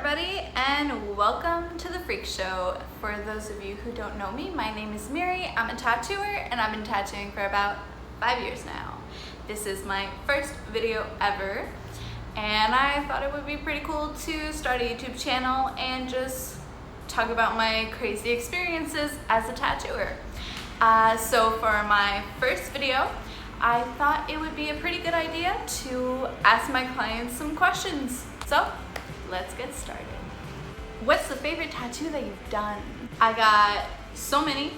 everybody, and welcome to the Freak Show. For those of you who don't know me, my name is Miri. I'm a tattooer and I've been tattooing for about 5 years now. This is my first video ever, and I thought it would be pretty cool to start a YouTube channel and just talk about my crazy experiences as a tattooer. So for my first video, I thought it would be a pretty good idea to ask my clients some questions. So let's get started. What's the favorite tattoo that you've done? I got so many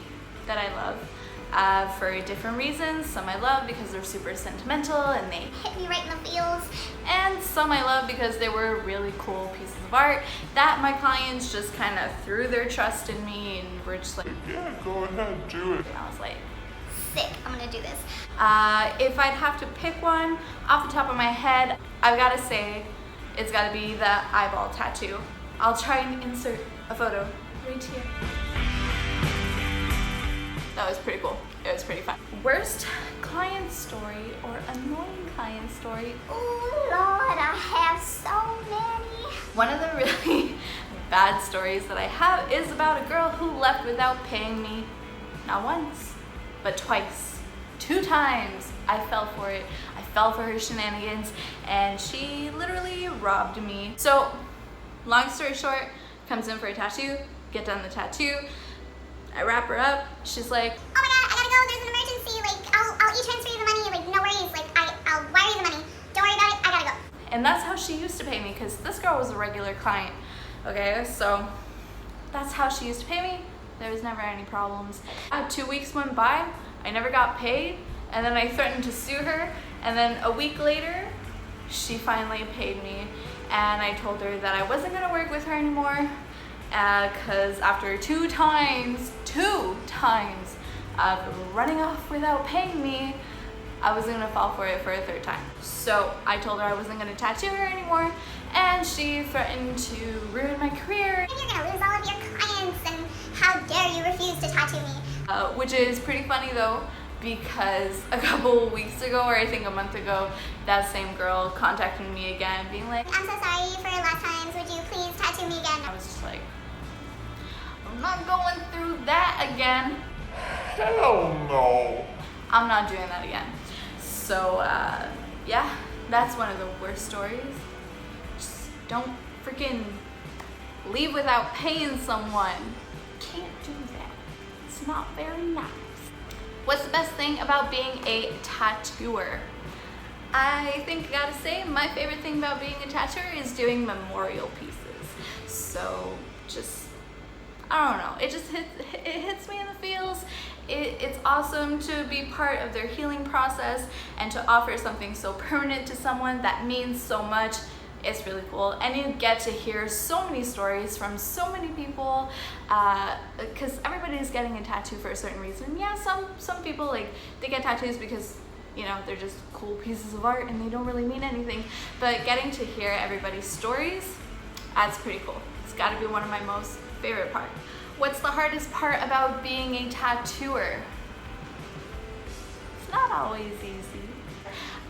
that I love for different reasons. Some I love because they're super sentimental and they hit me right in the feels. And some I love because they were really cool pieces of art that my clients just kind of threw their trust in me and were just like, yeah, go ahead, do it. And I was like, sick, I'm gonna do this. If I'd have to pick one off the top of my head, I've got to say it's got to be the eyeball tattoo. I'll try and insert a photo right here. That was pretty cool. It was pretty fun. Worst client story or annoying client story? Oh Lord, I have so many. One of the really bad stories that I have is about a girl who left without paying me not once, but twice. 2 times I fell for it. I fell for her shenanigans and she literally robbed me. So long story short, comes in for a tattoo, get done the tattoo, I wrap her up, she's like, oh my god, I gotta go, there's an emergency, like I'll e-transfer you the money, like no worries, like I'll wire you the money, don't worry about it, I gotta go. and that's how she used to pay me because this girl was a regular client. Okay, so that's how she used to pay me. There was never any problems. 2 weeks went by, I never got paid, and then I threatened to sue her, and then a week later, she finally paid me, and I told her that I wasn't gonna work with her anymore, because after 2 times of running off without paying me, I wasn't gonna fall for it for a 3rd time. So I told her I wasn't gonna tattoo her anymore, and she threatened to ruin my career. You're gonna lose all of your clients, and how dare you refuse to tattoo me. Which is pretty funny though, because a couple weeks ago, or I think a month ago, that same girl contacted me again being like, I'm so sorry for last times, would you please tattoo me again? I was just like, I'm not going through that again. Hell no. I'm not doing that again. So yeah, that's one of the worst stories. Just don't freaking leave without paying someone. Can't do that. It's not very nice. What's the best thing about being a tattooer? I think I gotta say my favorite thing about being a tattooer is doing memorial pieces. So just, I don't know, it hits me in the feels. It's awesome to be part of their healing process and to offer something so permanent to someone that means so much. It's really cool, and you get to hear so many stories from so many people, because everybody's getting a tattoo for a certain reason. Yeah, some people, like, they get tattoos because, you know, they're just cool pieces of art and they don't really mean anything, but getting to hear everybody's stories, that's pretty cool. It's got to be one of my most favorite parts. What's the hardest part about being a tattooer? It's not always easy.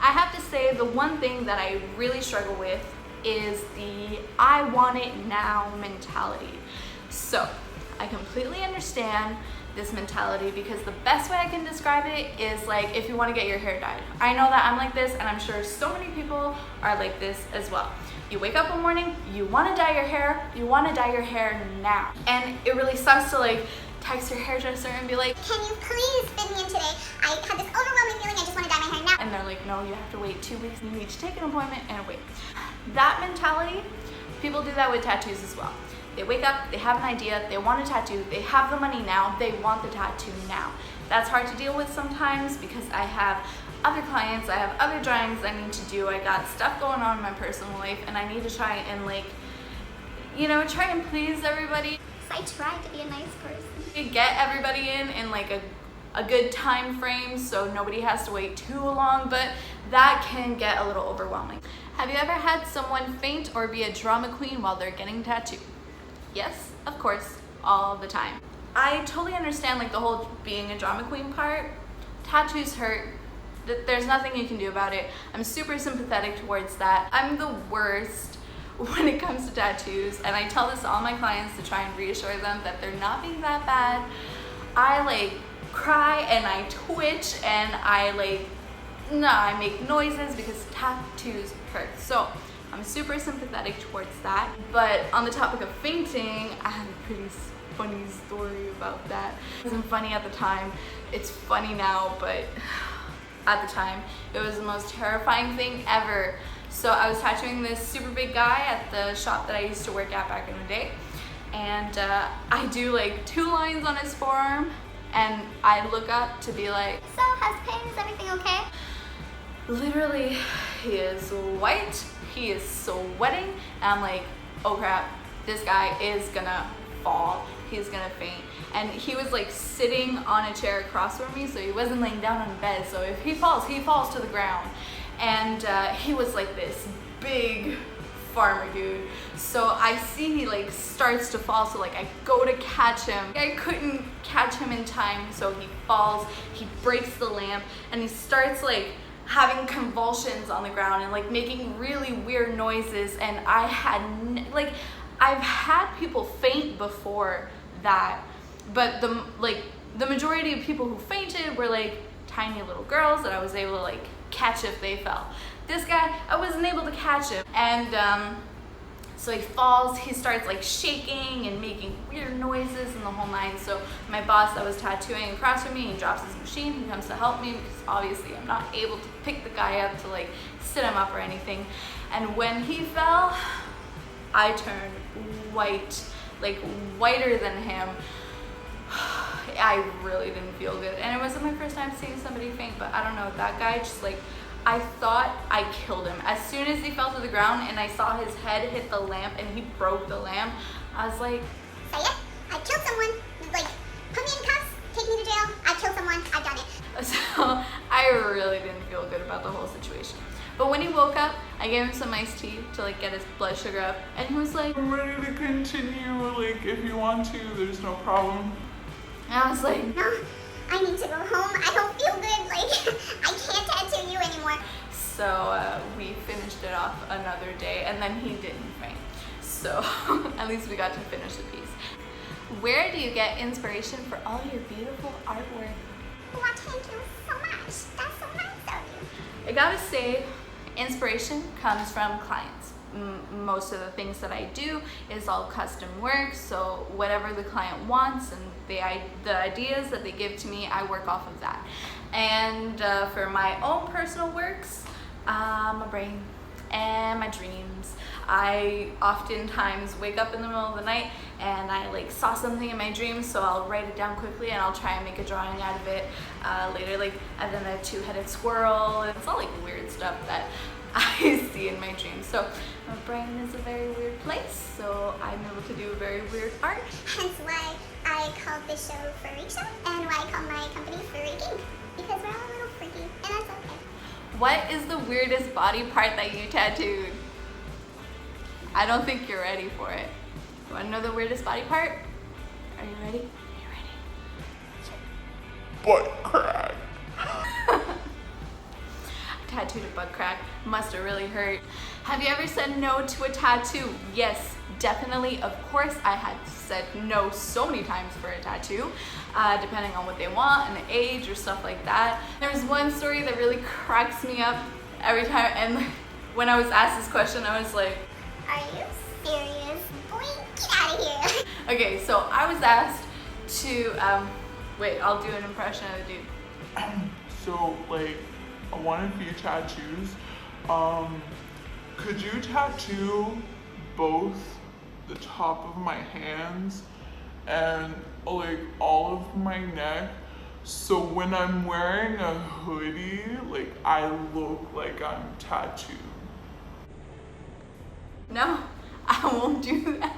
I have to say the one thing that I really struggle with is the I want it now mentality. So I completely understand this mentality because the best way I can describe it is like if you want to get your hair dyed. I know that I'm like this, and I'm sure so many people are like this as well. You wake up one morning, you want to dye your hair, you want to dye your hair now. And it really sucks to like text your hairdresser and be like, can you please fit me in today? I have this overwhelming feeling I just want to dye my hair now. and they're like, no, you have to wait 2 weeks, you need to take an appointment and wait. That mentality, people do that with tattoos as well. They wake up, they have an idea, they want a tattoo, they have the money now, they want the tattoo now. That's hard to deal with sometimes because I have other clients, I have other drawings I need to do, I got stuff going on in my personal life, and I need to try and like, you know, try and please everybody. I tried to be a nice person. You get everybody in like a good time frame so nobody has to wait too long, but that can get a little overwhelming. Have you ever had someone faint or be a drama queen while they're getting tattooed? Yes, of course, all the time. I totally understand like the whole being a drama queen part. Tattoos hurt. There's nothing you can do about it. I'm super sympathetic towards that. I'm the worst when it comes to tattoos, and I tell this to all my clients to try and reassure them that they're not being that bad. I like cry and I twitch and I make noises because tattoos hurt. So I'm super sympathetic towards that. But on the topic of fainting, I have a pretty funny story about that. It wasn't funny at the time. It's funny now, but at the time, it was the most terrifying thing ever. So I was tattooing this super big guy at the shop that I used to work at back in the day. And I do like 2 lines on his forearm, and I look up to be like, So, how's the pain? Is everything okay? literally, he is white, he is sweating, and I'm like, oh crap, this guy is gonna fall, he's gonna faint. And he was like sitting on a chair across from me, so he wasn't laying down on a bed, so if he falls to the ground. And he was like this big farmer dude. So I see he like starts to fall, so like I go to catch him. I couldn't catch him in time, so he falls, he breaks the lamp, and he starts like having convulsions on the ground and like making really weird noises. And I had I've had people faint before that, but the majority of people who fainted were like tiny little girls that I was able to like catch if they fell. This guy, I wasn't able to catch him. And so he falls, he starts like shaking and making weird noises and the whole nine. So my boss that was tattooing across from me, he drops his machine, he comes to help me because obviously I'm not able to pick the guy up to like sit him up or anything. And when he fell, I turned white, like whiter than him. I really didn't feel good. And it wasn't my first time seeing somebody faint, but I don't know, that guy just like, I thought I killed him. As soon as he fell to the ground and I saw his head hit the lamp and he broke the lamp, I was like, Say it. I killed someone. Like, put me in cuffs, take me to jail. I killed someone. I've done it. so I really didn't feel good about the whole situation. But when he woke up, I gave him some iced tea to like get his blood sugar up, and he was like, I'm ready to continue, like, if you want to, there's no problem. and I was like, No, I need to go home. I don't feel good. Like, I can't tattoo you anymore. so we finished it off another day, and then he didn't faint. So at least we got to finish the piece. Where do you get inspiration for all your beautiful artwork? Well, thank you so much. That's so nice of you. I gotta say, inspiration comes from clients. Most of the things that I do is all custom work, so whatever the client wants and the ideas that they give to me, I work off of that. And for my own personal works, my brain and my dreams. I oftentimes wake up in the middle of the night and I like saw something in my dreams, so I'll write it down quickly and I'll try and make a drawing out of it later. Like I've done a 2-headed squirrel. It's all like weird stuff that I see in my dreams. So my brain is a very weird place, so I'm able to do very weird art. Hence why I called this show Furry Show and why I call my company Furry King. Because we're all a little freaky, and that's okay. What is the weirdest body part that you tattooed? I don't think you're ready for it. You want to know the weirdest body part? Are you ready? Are you ready? Butt crack. Tattooed a butt crack. Must have really hurt. Have you ever said no to a tattoo? Yes, definitely. Of course, I had said no so many times for a tattoo, depending on what they want and the age or stuff like that. There's one story that really cracks me up every time, and when I was asked this question, I was like, Are you serious? Boy, get out of here. okay, so I was asked to, wait, I'll do an impression of the dude. So, like, one of your tattoos, could you tattoo both the top of my hands and like all of my neck, so when I'm wearing a hoodie, like I look like I'm tattooed? No, I won't do that.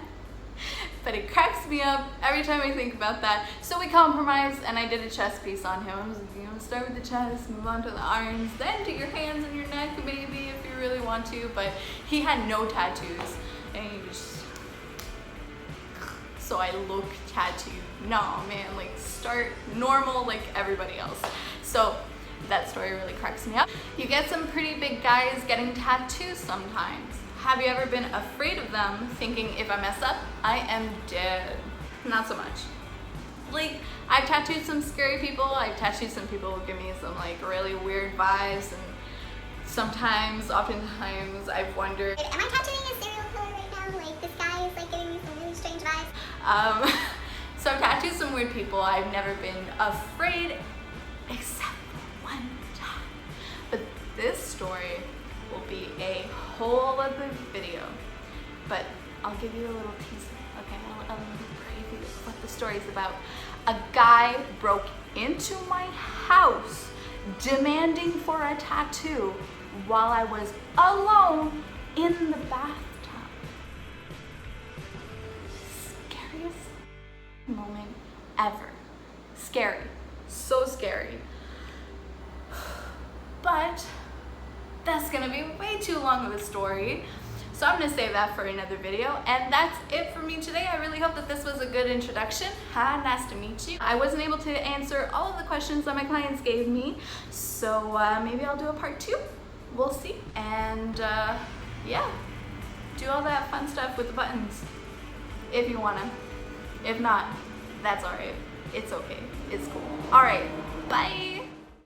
But it cracks me up every time I think about that. So we compromised and I did a chest piece on him. I was like, you know, start with the chest, move on to the arms, then to your hands and your neck maybe if you really want to. But he had no tattoos and he just, so I look tattooed. No, man, like start normal like everybody else. So that story really cracks me up. You get some pretty big guys getting tattoos sometimes. Have you ever been afraid of them, thinking if I mess up, I am dead? Not so much. Like, I've tattooed some scary people. I've tattooed some people who give me some like really weird vibes, and oftentimes I've wondered, Am I tattooing a serial killer right now? Like, this guy is like giving me some really strange vibes. So I've tattooed some weird people. I've never been afraid except for one time. But this story will be a whole other video. But I'll give you a little teaser, okay? A little preview of what the story's about. A guy broke into my house demanding for a tattoo while I was alone in the bathtub. Scariest moment ever. Scary. So scary. But that's gonna be way too long of a story. So I'm gonna save that for another video. And that's it for me today. I really hope that this was a good introduction. Hi, nice to meet you. I wasn't able to answer all of the questions that my clients gave me. So maybe I'll do a part 2. We'll see. And yeah, do all that fun stuff with the buttons if you wanna. If not, that's all right. It's okay. It's cool. All right, bye.